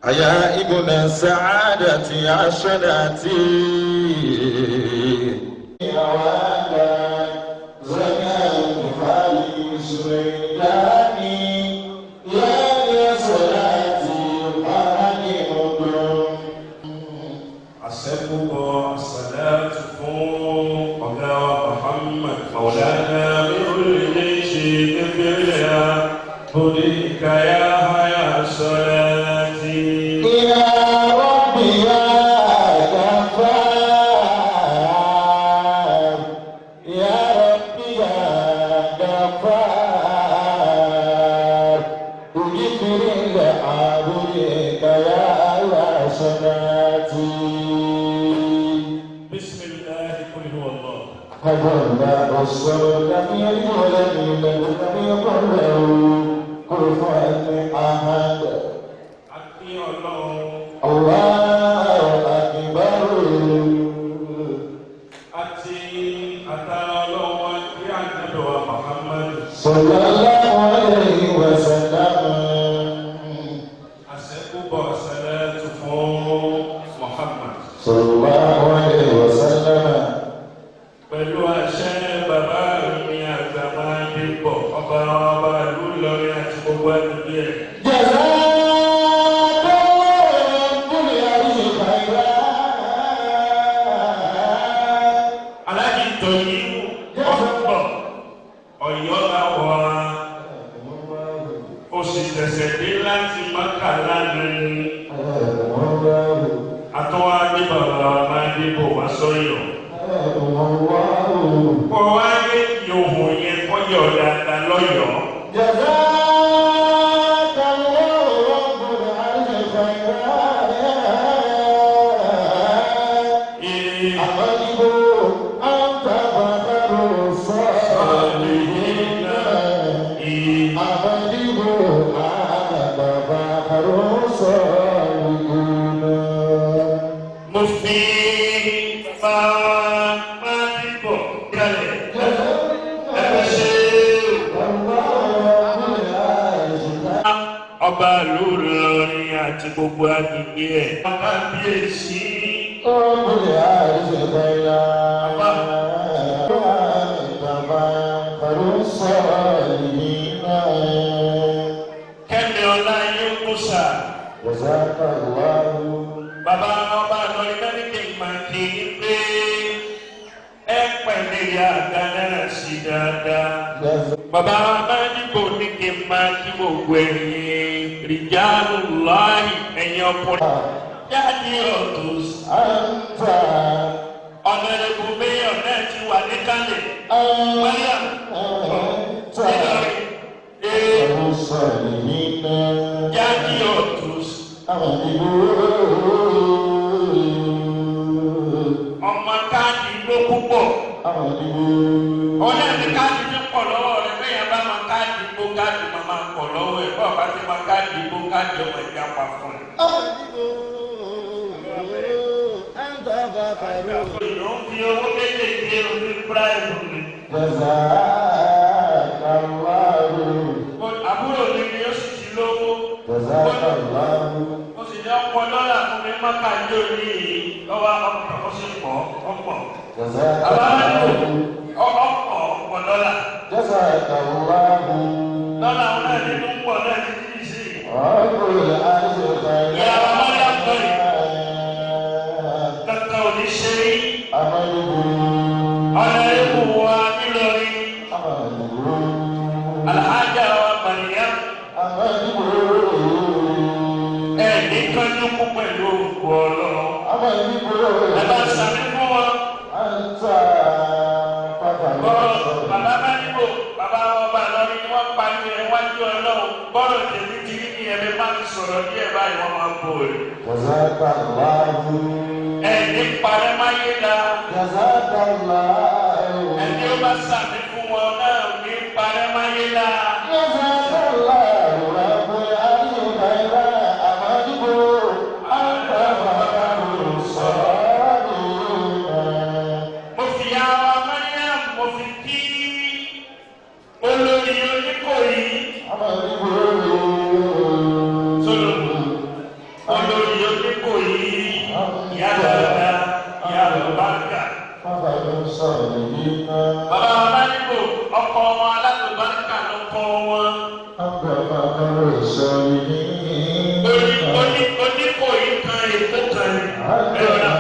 يا ابن السعادة يا شداتي يا وانا زكاة فالي سويداني يا صلاتي فاني مدن أسألك الصلاة فوق محمد مولانا بكل شيء بالله هديك يا صلاتي الصبر لم يلد ولم يولد ولم يكن له كفوا احد الله اكبر صلى الله عليه وسلم صلاة فوق محمد صلى الله عليه وسلم pẹ̀lú àṣẹ bàbá mi àgbà máa ń dìbò ọba ìlú Ìlọrin àti gbogbo ẹgbẹ́ ẹ̀. aláàjì tòyí ọ̀pọ̀ Ọ̀yọ́ láwọ̀ ó sì tẹ̀sẹ̀ dé láti Mákà lánàá ní àtọ́wá ní bàbá máa ń dìbò wá sọ́yọ̀. Kọ́ wá ní yòówù yẹn kọ́ yọ̀ dáadáa lọ́yọ̀ọ́. Ọba Ìlọrin àti gbogbo agbègbè ẹ̀. Kábíyèsí. ọmọdé àìsè bẹ́yà. bàbá àrùsọ yìí náà. Kẹ́mi ọlá yóò kó sà. Jazakallahu. Bàbá ọba Ìlọrin mẹ́rìndé máa kí i pé ẹ pẹ̀lẹ́ ya dáná sí dáadáa. Bàbá Amádìbò ní kí n máa kí gbogbo ẹ̀yin Rijalullahi ẹ̀yin ọkùnrin. Jáde ọ̀tún. Anta. Ọ̀nàdẹ̀bù Mayor náà ti wà níkàlẹ̀. Mariam. Àrùsọ yìí náà. Jáde ọ̀tún. Ọmọ káàdì ló púpọ̀. Ọ̀nà ní káàdì ti pọ̀ lọ́wọ́ rẹ̀ bẹ́ẹ̀ bá máa káàdì gbó káàdì máa pọ̀ lọ́wọ́ ẹ̀ bọ́ọ̀ bá ti máa káàdì gbó káàdì ọmọ ìjà pa fún ẹ̀. Ìlú ń fi owó kéékèèké orí Ibrahim ni. Àbúrò mi ni ó sì ti lówó. Ó sì ní ọ̀pọ̀ dọ́là fún mi mọ́kà yóò ní ìyí lọ́wọ́ ọkọ̀ sí pọ̀ ọ̀pọ̀. Ọ̀pọ̀ dọ́là. Dọ́là wọn náà nínú pọ̀ náà ti di sí. Ìyá ọmọdé àgbọ̀rì. Kankan ò ní ṣe rí. Ọ̀nà ìbò wa nílọrin. Alhaja wa Mariam. Ẹ̀ẹ́dì kan ní kú pẹ̀lú òkú Ọlọ́run. Ẹ bá sàmì fún wọn. Bàbá Amádìbò, bàbá ọba Ìlọrin ni wọ́n parí ẹ̀ wájú Ọlọ́run. Bọ́ọ̀lù tèmi ti rí ní ẹ̀mí máa ń sọ̀rọ̀ díẹ̀ báyìí wọ́n máa ń bò rẹ̀. Ẹ̀ẹ́dì parẹ́ máa yé la. Ẹni ó sàmì fún wọn náà ní parẹ́máyé la. Mo fi àwọn Mariam mo fi kí olórí Oníkòyí. Olórí Oníkòyí yàrá bàgà. Bàbá Ọláníkò ọkọ wọn alálùbáríkà ló kọ́ wọn. Oníkòyí kan èkó kan ní ẹ̀rọ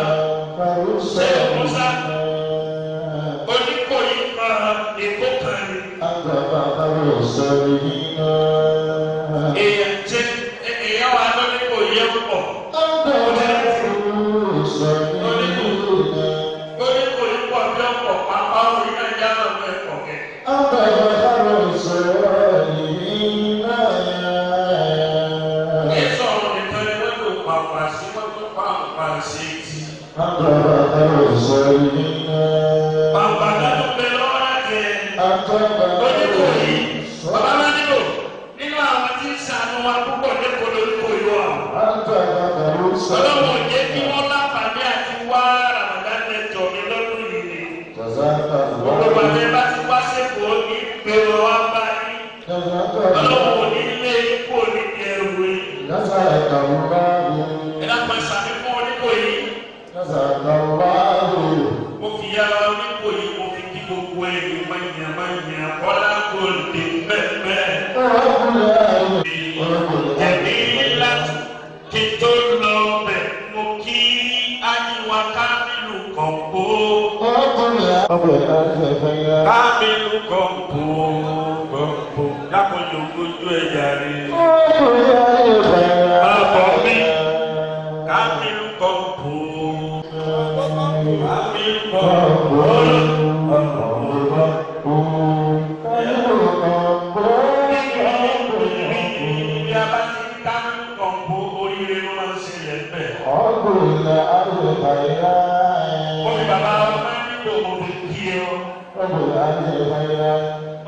ṣé Musa Oníkòyí kan èkó kan ní. Èèyàn wa lóníkòyí ẹ̀ pọ̀. Bàbá náà bẹ lọ́wọ́ láti Oníkòyí. Bàbá náà nílò nínú àwọn tí ń ṣàánú wa púpọ̀ lẹ́kọ̀ọ́ Oníkòyí wa. Ọlọ́wọ́ jẹ́ kí wọ́n láǹfààní àti wá Ramadan lẹ́tọ̀ mi lọ́dún yìí ni. Gbogbo àti ẹ bá ti wá sẹ́kọ̀ọ́ ní gbèrò wa báyìí. Ọlọ́wọ́ ní ilé ikú ní ẹrù yìí. Ẹ dákun ẹ sàmì fún Oníkòyí. Mo fi yára Oníkòyí mo fi kí gbogbo ẹ̀yìn mọ̀nyàmọ̀nyà Bọ́lá Gòlè mẹ́mẹ́. Ẹ̀mí láti kí tó lọ bẹ̀ mo kí Ayiwa Kámílù Kọ̀ǹpó. Kámílù Kọ̀ǹpó dákun yòókójú ẹ̀yà rẹ̀. Bàbá mi Kámílù Kọ̀ǹpó.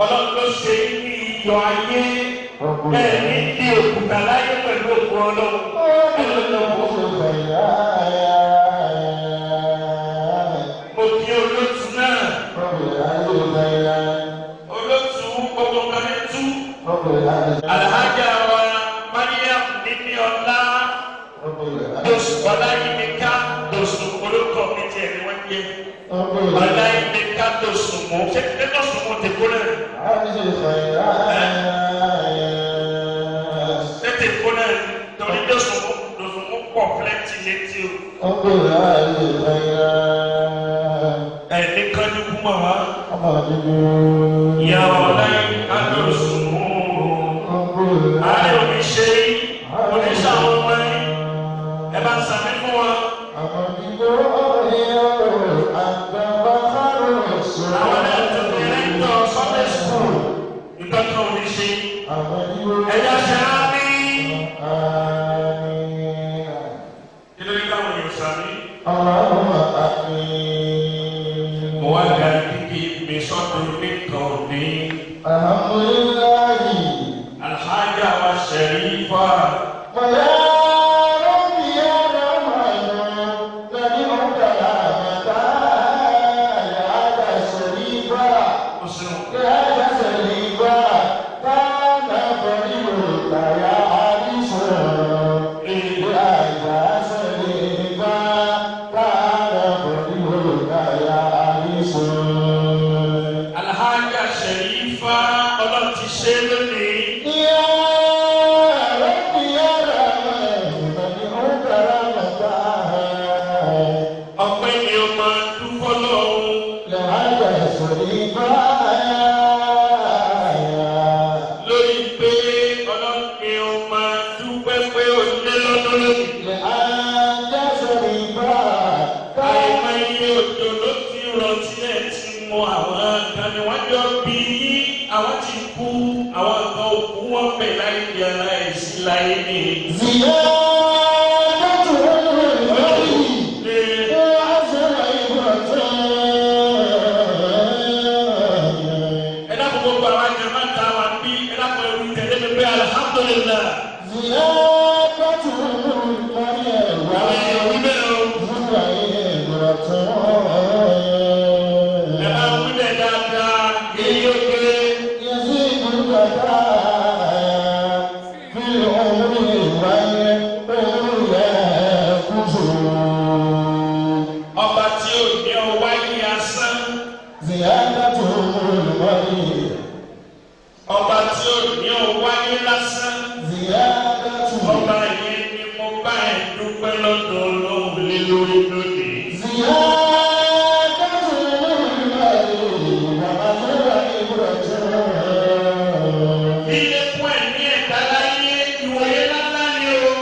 Ọlọ́run ló ṣe ní iyọ̀ ayé bẹ́ẹ̀ ní bí òkúta láyé pẹ̀lú òkú Ọlọ́run. Mo kí olóòtú náà. Olóòtú gbogbo kan ní tú. Alhaja wa Mariam níní ọlá. Ọláyímíká Dòsùn olókọ̀ mi tiẹ̀ ni wọ́n jẹ́. Ọláyímíká Dòsùn mọ́ ṣé Dòsùn mọ́ ti kó náà. Ṣé ti kó náà torí Dòsùn mọ́ pọ̀ plenty létí o. Ẹni kájú kú mọ̀ wá. Ìyá Ọláyímíká Dòsùn mọ́. Ààrẹ òní ṣe oníṣàwọn ọmọ yìí. Ẹ bá ń sàmì fún wa. Àwọn náà tó bẹ̀rẹ̀ ń tọ́ Sunday school. Ìtọ́jú òní ṣe. Ẹ̀yà ṣe á ní. Ilé ní káwọn èèyàn sàmì. Mo wá ga kíkì mi sọ́dún nìkan ní. Alhaja wa Sharifa. Alhaja Sharifa Ọlọ́run ti ṣe lónìí. Ọpẹ́ ni o máa dúpọ́ lọ́wọ́. Lórí pé Ọlọ́run ni o máa dúpẹ́ pé o lé lọ́dún lónìí. Àìmọye òjò ló ti rọ̀ sílẹ̀ tí mo àwọn kan ni wọ́n jọ bí àwọn ti kú àwọn kan òkú wọn bẹ̀ láì di aláìsí láyé ní. alhamdulillah. Ọba tí ò ní ọwá ní lásán. Ọba yẹn ni mo bá ẹ̀ dúpẹ́ lọ́dọ̀ Ọlọ́run lé lórí lónìí. Ilé fún ẹ̀mí ẹ̀dá láyé ìwòye lálá ni o.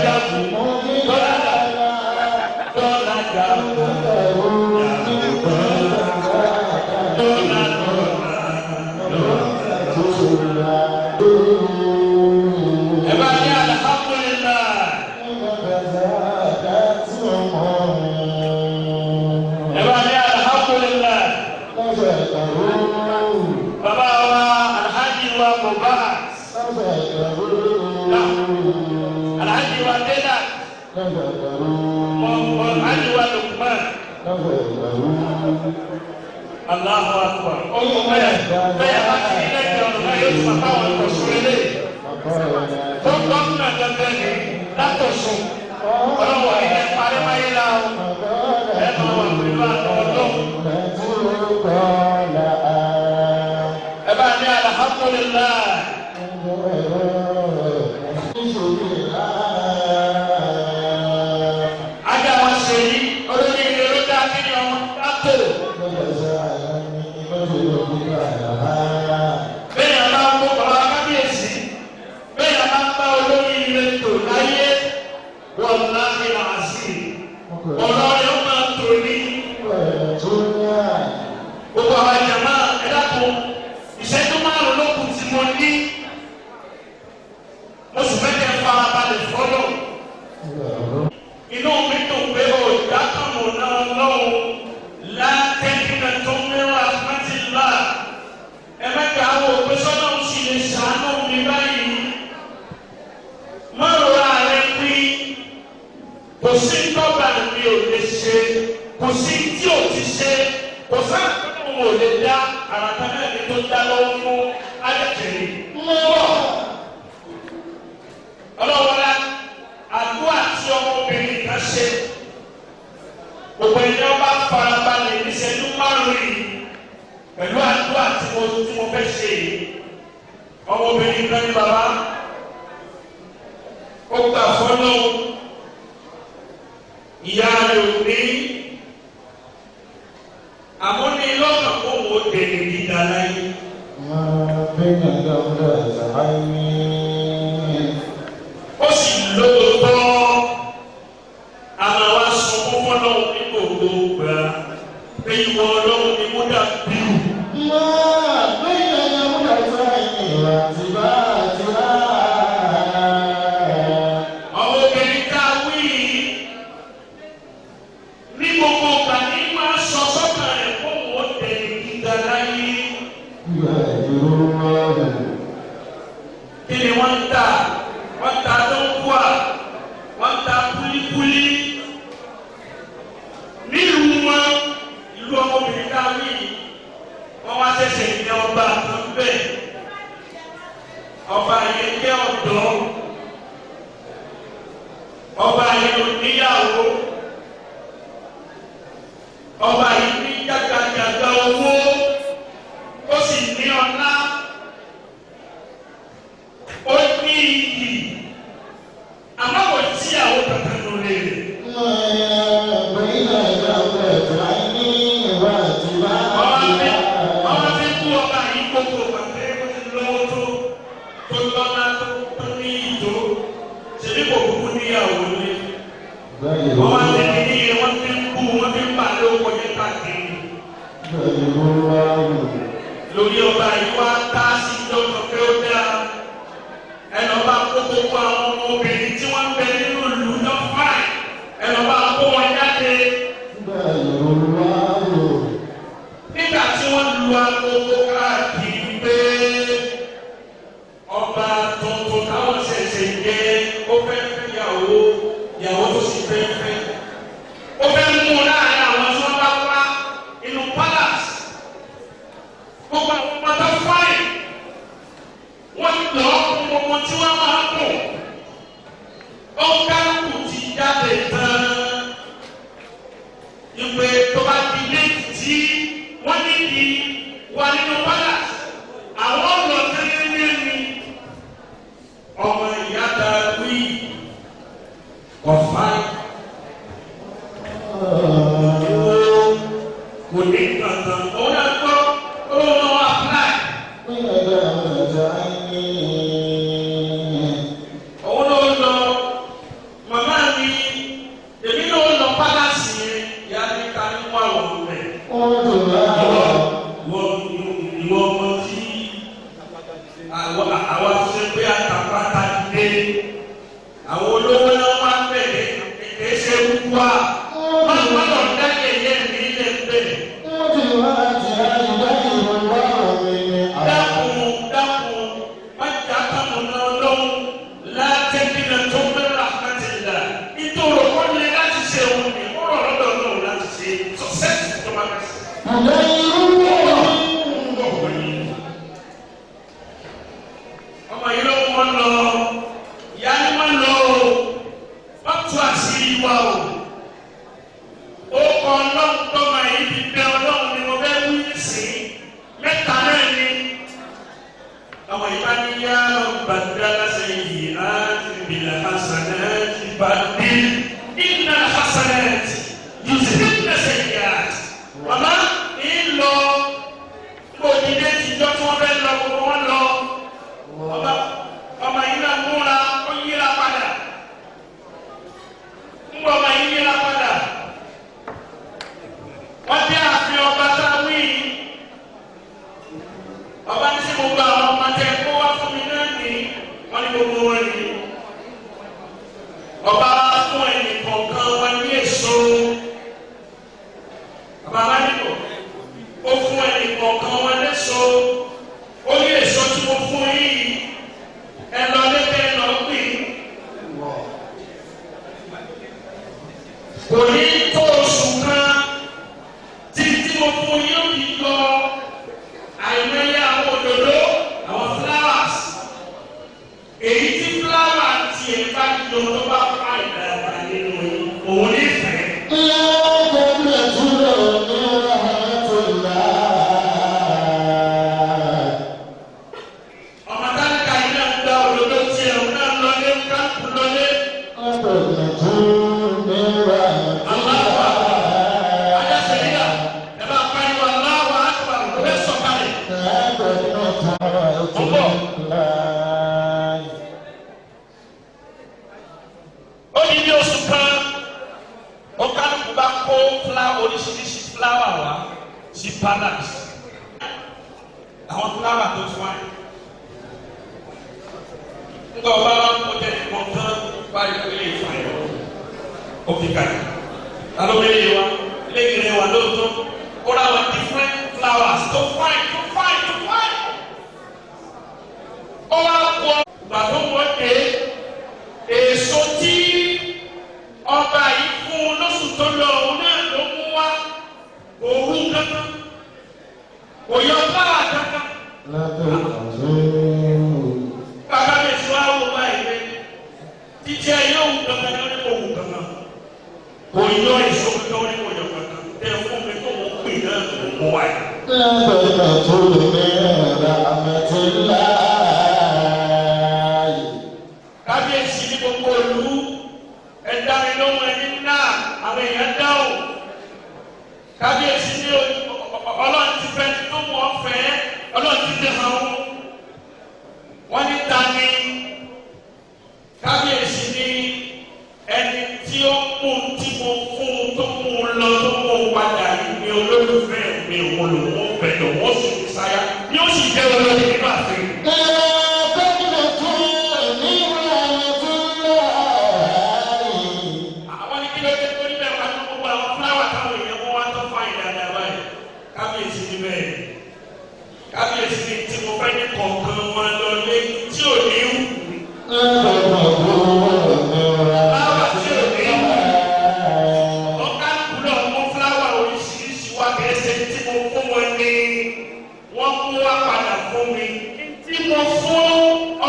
jagun dọ́là jagun Alhaji wa Dena, Alhaji wa Lukman, Allahu Akbar. Ọmọ bẹ́ẹ̀ bá ti ní lẹ́yìn ọ̀nà náà yóò sọ fáwọn ọ̀ṣun ilé. Tó gómìnà dandan ni látọ̀sùn. Ọlọ́wọ́ ilẹ̀ parí máyé la o. Ẹ máa wà pẹ̀lú àtọ̀ ọdún. Ẹ bá ní alhamdulillah. wa ṣe pé àtàpátá dé àwọn olówó náà wá bẹ̀rẹ̀ èsè wúwa má lọ dá yẹyẹ mi lè bẹ̀rẹ̀. dákun má jà kàmú náà lọ́wọ́ látẹ̀bí náà tó bẹ̀rẹ̀ àkàtìlá nítorí ó ní láti ṣe òun ní ó rọ̀ lọ́dọ̀ náà láti ṣe sọ́sẹ́sì tó máa bẹ̀ sí. ọmọ yìí ló wọ́n lọ ìyá ni wọ́n lọ wọ́n tú àṣírí wa o ó kọ ọlọ́run tó máa yí fi bẹ ọlọ́run ni mo fẹ́ wí sí mẹ́ta náà ni ọmọ yìí bá ní yá bàdá lásán yìí á ti bìlà hasanati bàdí iná hasanati yìí sì ní lẹ́sẹ̀ yá màmá ń lọ kó dídé tìjọ́ tí wọ́n fẹ́ lọ gbogbo wọn lọ ọmọ yìí náà múra ó yíra padà ń bọ̀ ọmọ yìí yíra padà wọ́n dé ààfin ọba sáwí ọba ní sí gbogbo àwọn ọmọdé kó wá fún mi náà ní wọ́n ní gbogbo wọn ní ọba fún ẹnì kọ̀ọ̀kan wọn ní èso ọba aládìbò ó fún ẹnì kọ̀ọ̀kan wọn léso ó ní èso tí mo fún yìí ẹ lọ lébẹ ẹ lọ gbìn kò ní tó oṣù kan títí mo fún yóò fi lọ àìmọye àwọn òdòdó àwọn flowers èyí tí flower tiẹ̀ bá jọ tó bá fà ìdára nínú òun nífẹ̀ẹ́. Oríṣiríṣi fúláwà wá sí palace àwọn fúláwà tó tún wáyé nígbà ọba wa kó tẹ̀lé kọ̀ọ̀kan báyìí kó lè fà yọ òkè kàdé alóbìnrin wa lẹ́yìn wa lóòótọ́ ó rà wá different flowers tó fine tó fine tó fine ó wá kó gbàgbọ́ wọ́n dé èso tí ọba yìí fún lóṣù tó lọ òun náà ló mú wá òun kankan kò yọ báà kankan. bàbá mi sọ àwọn ọba ìwé títí ẹ yóò wù kankan ní oníkó wù kankan kò yọ èso kankan oníkó yọ kankan tẹ fún mi tó wọ́n pè náà tó mú wá yìí. lábẹ́rẹ́ tó lè mẹ́ra àmẹ́tẹ́lá. kábíyèsí ní gbogbo ìlú ẹ̀dá mi ló mọ ẹni náà àwọn èèyàn dáhùn kábíyèsí ní ọlọ́run ti fẹ́ tó mọ̀ ọ́ fẹ́ ọlọ́run ti dé hàn wọ́n ní ta ni kábíyèsí ní ẹni tí ó mú tí mo fún tó mú lọ tó mú padà ní olólùfẹ́ mi òun lòun fẹ́ lòun sì ń sáyà ni ó sì jẹ́ olórí nígbà tí. kábíyèsí ni tí mo fẹ́ ní kọ̀ọ̀kan wọn lọ lé tí ò ní wù. fúláwà tí ò ní wù. ọ̀gá kúlọ̀ mú fúláwà oríṣiríṣi wá kẹsẹ̀ tí mo fún wọn ní wọ́n mú wá padà fún mi. tí mo fún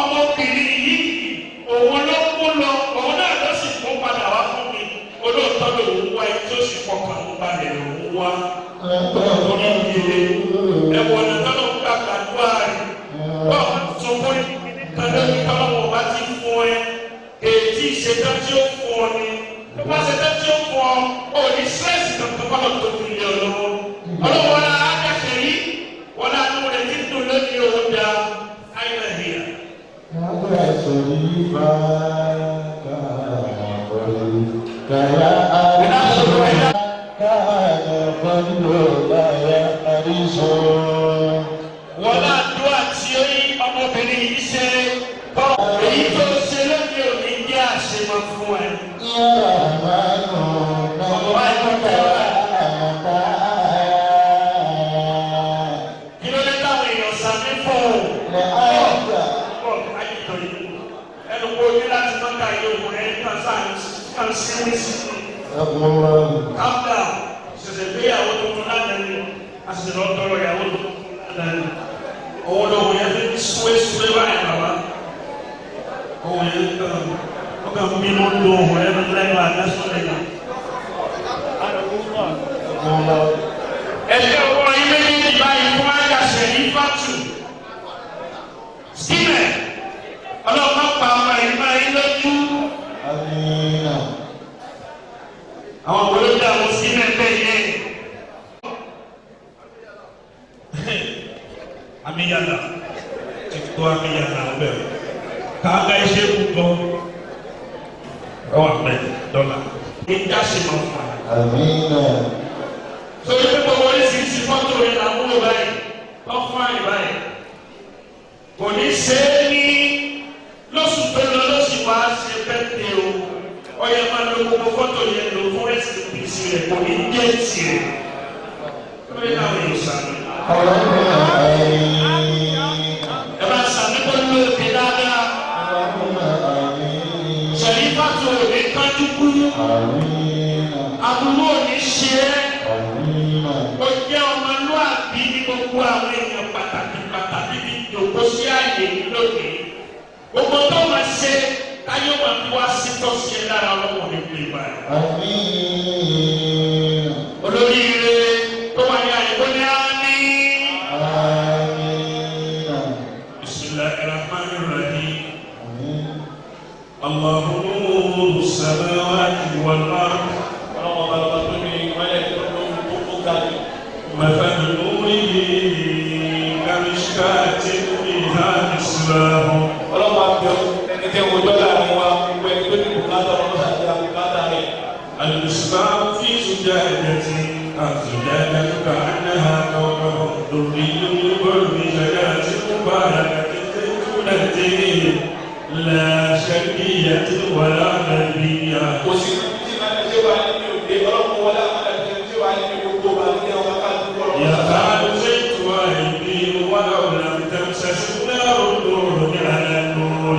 ọmọbìnrin yìí òun ló kú lọ òun náà ló sì mú padà wá fún mi. olóòótọ́ lòun wá ẹni tó sì fọkàn mú balẹ̀ lòun wá. orí ìdílé ẹ̀wọ̀n náà ló ń gbàgbà dúrà rẹ̀ wọ́n tún fún ìkànnì ìkànnì bá ti fún ẹ èyí ìṣètò tí ó fún ọ ni tó bá ṣètò tí ó fún ọ ò ní sírẹ́sì kankan bá lọ tó fi lé ọ lọ́wọ́ ọlọ́wọ́ náà á dàkẹ́ rí wọn náà tó rẹ̀ títù lónìí òun dá ayé hìyà. wọ́n náà dúró àti ọmọbìnrin yìí ṣe. èyí tó ṣe lóde òní jẹ́ àṣemọ fún ẹ. Kí ló dé táwọn èèyàn sàmì fún un? Ẹnu kò ní láti mọ́ta yóò wọ ẹ́ kan sí wíṣí. Calm down. Ṣẹ̀ṣẹ̀ gbéyàwó tuntun lánàá àṣìṣe lọ́tọ́rọ̀ ìyàwó tuntun lánàá. Owó lọ́wọ́ yẹn fi súwé báyìí bàbá. Owó yẹn ọkàn mímú lo ohun ẹnu lẹ́nu àdásọ́lẹ̀ náà. Ẹ̀ṣẹ̀ ọwọ́ yín méjèèjì báyìí fún àjàṣẹ̀ ní fátù. Síbẹ̀, ọlọ́pàá pa ọmọ yìí máa ń lójú. Àwọn olóògbé àwọn síbẹ̀ bẹ́ẹ̀ yẹn. Amiyala, títọ́ amiyala ọbẹ̀ kàága iṣẹ́ púpọ̀ ọwọ́ àpẹ dọ́là ìdásí máa fà. Sori pé gbogbo oríṣiríṣi fọ́tò rẹ̀ là ń wúlò báyìí wọ́n fún àyè báyìí. Kò ní ṣe é ní lóṣù tó lọ lóṣù wá ṣe bẹ́ẹ̀ o. Ọyẹ máa lo gbogbo fọ́tò yẹn lò fún rẹ́sì pèsè rẹ̀ kò ní jẹ́ tiẹ̀. Lórí náà yóò sàmì. Ẹ bá sàmì kó ló ti dáadáa. Ṣèlífà tó o ní kájú kú. Àbúrò ò ní ṣe é. Ó jẹ́ ọmọlúwàbí ní gbogbo àwọn èèyàn pàtàkì ní ìjòkó sí àyè lónìí. Gbogbo tó máa ṣe táyọ̀ máa fi wá sí tọ́sí ẹ lára ọlọ́mọdé pé báyìí. Olóríire tó wà ní àyè wọlé á ní. Bismillahirrahmanirrahim. Allahu nuru samawati wal ard. Ọlọ́mọ bàbá tó ní ìmọ̀lẹ̀ tó tó ga ní. Mathalu nurihi kamishkatin fiha misbah. Ọlọ́mọ àbẹ̀wò ẹni tẹ́ wọ́n dọ́là ní wa gbogbo ẹni tó ní bùkátà ọlọ́mọ àti àbùkátà rẹ̀. المصباح في زجاجة الزجاجة كأنها كوكب دري يوقد بشجرة مباركة زيتونة لا شرقية ولا غربية. يكاد زيتها يضيء ولو لم تمسسه نار نور على نور.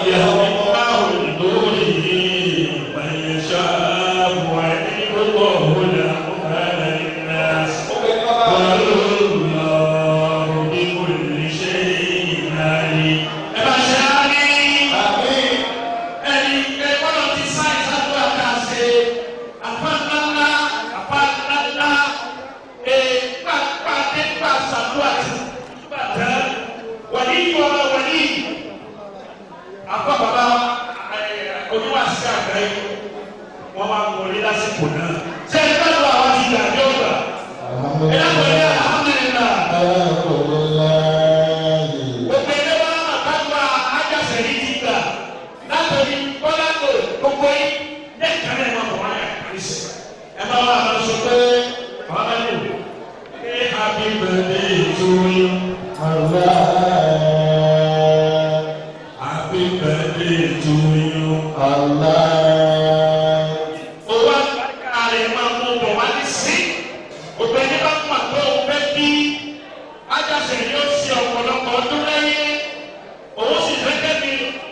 يهدي الله لنوره من يشاء ويهدي الله الأمثال للناس والله بكل شيء عليم. Apa baba oníwàsí àgbáyé wọn máa ń wọlé lásìkò náà. Ṣé ẹ bá lọ àwọn ti gbà ní ọgbà? Ẹ dákun ẹ alhamdulillah. Gbogbo ilé wa máa bá gba ájàsẹ̀ yìí ti gbà látọ̀rí kọ́lákò gbogbo yìí lẹ́ẹ̀kan náà máa bọ̀ wáyà kàrísì. Ẹ máa wá àwọn sọ pé àwọn bá lò ní happy birthday to you. Happy birthday to you. Allah. Owó àgbàkà rẹ̀ máa mú bọ̀ wá ní sí. Òbẹ̀ ní bá fún àtọ́ òbẹ́ bí ájàsẹ̀ yóò ṣe ọ̀pọ̀lọpọ̀ ọdún lẹ́yìn. Owó sì fẹ́kẹ́ mi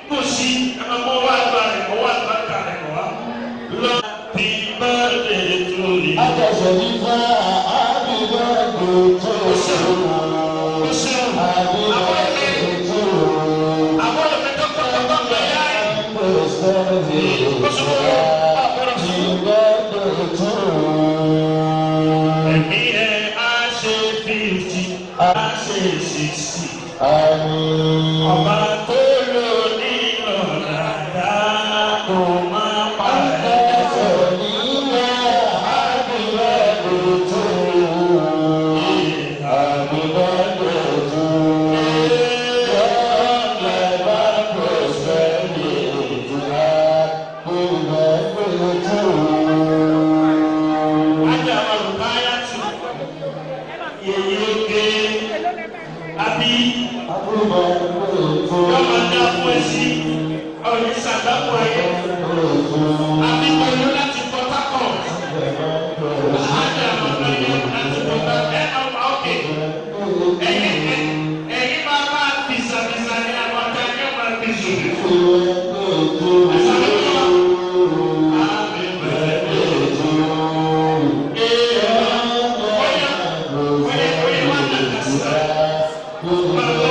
kò sí ẹ̀ma mọ́ owó àgbà rẹ̀ owó àgbàkà rẹ̀ wá. Happy birthday to you. Ájàsẹ̀ ní fún happy birthday to you. Happy birthday to you. Ẹ̀mí ẹ̀ á ṣe 50, á ṣe 60. Ọba tó lò ní ọ̀dàdà kò máa pa ẹ̀ṣẹ̀ nílẹ̀. Happy birthday to you. Happy birthday to you. àbí yọ̀ọ́ dá fún ẹ sí ọ̀rẹ́ ìṣàgbàpọ̀ ayé àbí pẹ̀lú láti Port Harcourt àádọ́ àwọn ọ̀nà yẹn láti Port Harcourt ẹ̀yin máa bá bìsàbìsà ní àwọn ọ̀tá ẹ̀yẹ́ máa bìsù. Well,